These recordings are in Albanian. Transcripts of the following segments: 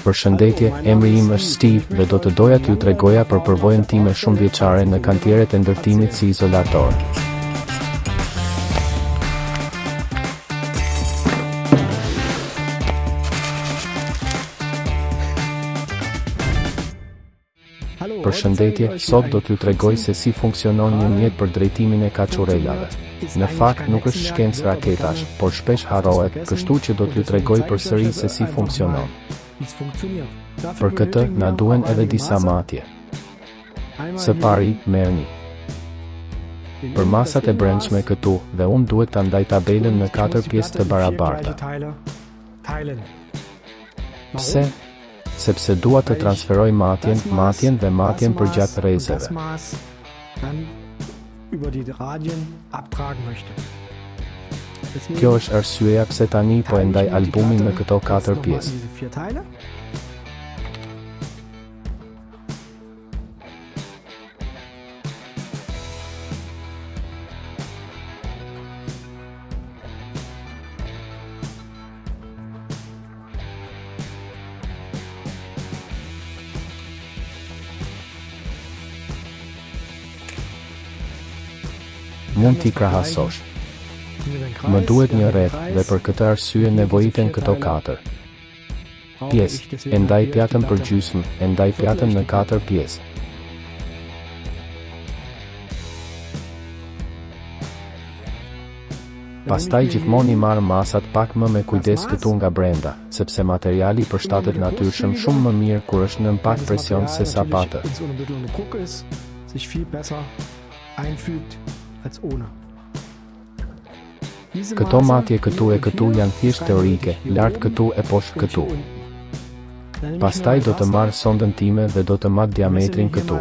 Përshëndetje, emri im është Steve dhe do të doja t'ju tregoja për përvojën time shumë vjeçare në kantieret e ndërtimit si izolator. Përshëndetje, sot do t'ju tregoj se si funksionon një mjet për drejtimin e kaçurelave. Në fakt nuk është shkencë raketash, por shpesh harrohet, kështu që do t'ju tregoj përsëri se si funksionon. Për këtë, na duhen edhe disa matje. Së pari, merrni për masat e brendshme këtu, dhe unë duhet ta ndaj tabelën në 4 pjesë të barabarta. Pse? Sepse dua të transferoj matjen dhe matjen përgjatë rrezeve. Kjo është arsyeja pse tani po e ndaj albumin në këto 4 pjesë. Mund t'i krahasosh. Më duhet një rreth dhe për këtë arsye nevojiten këto 4 pjesë. E ndaj pjatën për gjysmë, e ndaj pjatën në 4 pjesë. Pastaj gjithmonë i marr masat pak më me kujdes këtu nga brenda, sepse materiali përshtatet natyrshëm shumë më mirë kur është nën pak presion se sa patë. Këto matje këtu e këtu janë thjesht teorike, lart këtu e poshtë këtu. Pastaj do të marr sondën time dhe do të mat diametrin këtu.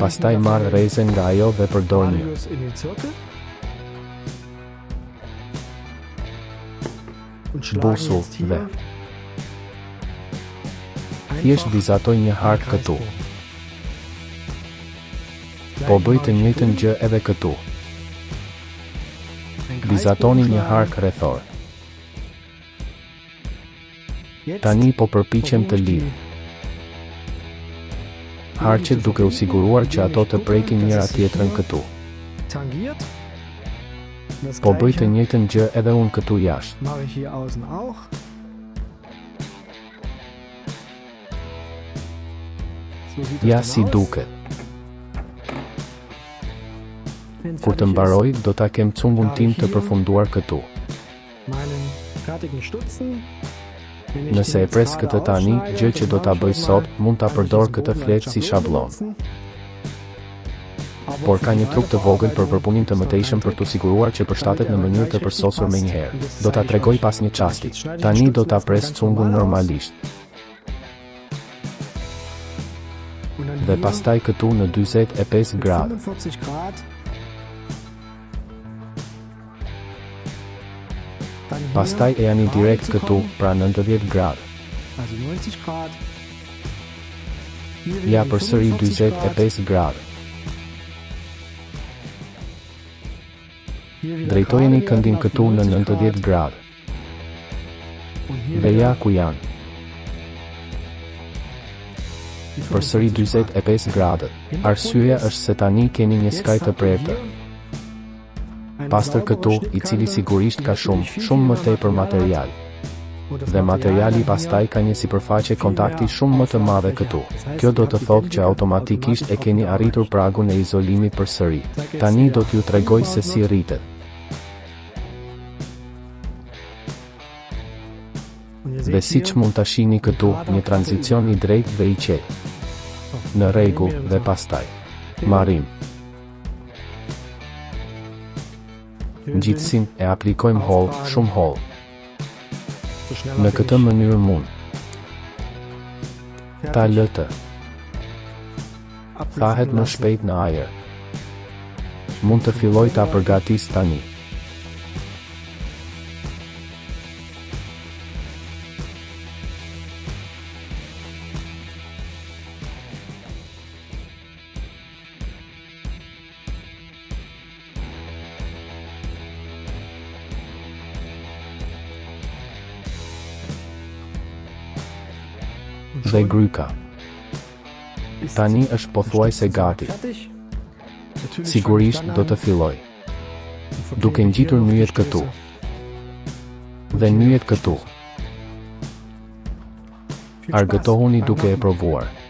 Pastaj marr rrezen nga ajo dhe përdor një busull dhe thjesht vizatoj një hark këtu. Po bëj të njëjtën gjë edhe këtu. Vizatoni një hark rrethor. Tani po përpiqem të lidh harqet duke u siguruar që ato të prekin njëra tjetrën këtu. Po bëj të njëjtën gjë edhe unë këtu jashtë. Ja si duket. Kur të mbaroj, do ta kem cungun tim të përfunduar këtu. Nëse e pres këtë tani, gjë që do ta bëj sot, mund ta përdor këtë fletë si shablon. Por ka një truk të vogël për përpunim të mëtejshëm për të siguruar që përshtatet në mënyrë të përsosur me njëherë. Do ta tregoj pas një çasti. Tani do ta pres cungun normalisht. Dhe pastaj këtu në 45 gradë. Pastaj e ani direkt këtu, pra 90 gradë. Ja përsëri 45 gradë. Drejtojeni këndin këtu në 90 gradë. Dhe ja ku janë. Përsëri 45 gradë. Arsyeja është se tani keni një skaj të prertë. Pastër këtu, i cili sigurisht ka shumë më tepër material. Dhe materiali pastaj ka një sipërfaqe kontakti shumë më të madhe këtu. Kjo do të thotë që automatikisht e keni arritur pragun e izolimit përsëri. Tani do t'ju tregoj se si rritet. Dhe siç mund ta shihni këtu, një tranzicion i drejtë dhe i qetë. Në rregull, dhe pastaj marrim. Gjithsesi e aplikojmë shumë holl. Në këtë mënyrë mund ta lëtë thahet më shpejt në ajër. Mund të filloj ta përgatis tani. dhe gryka. Tani është pothuajse gati. Sigurisht do të filloj. Duke ngjitur nyjet këtu. Dhe nyjet këtu. Argëtohuni duke e provuar.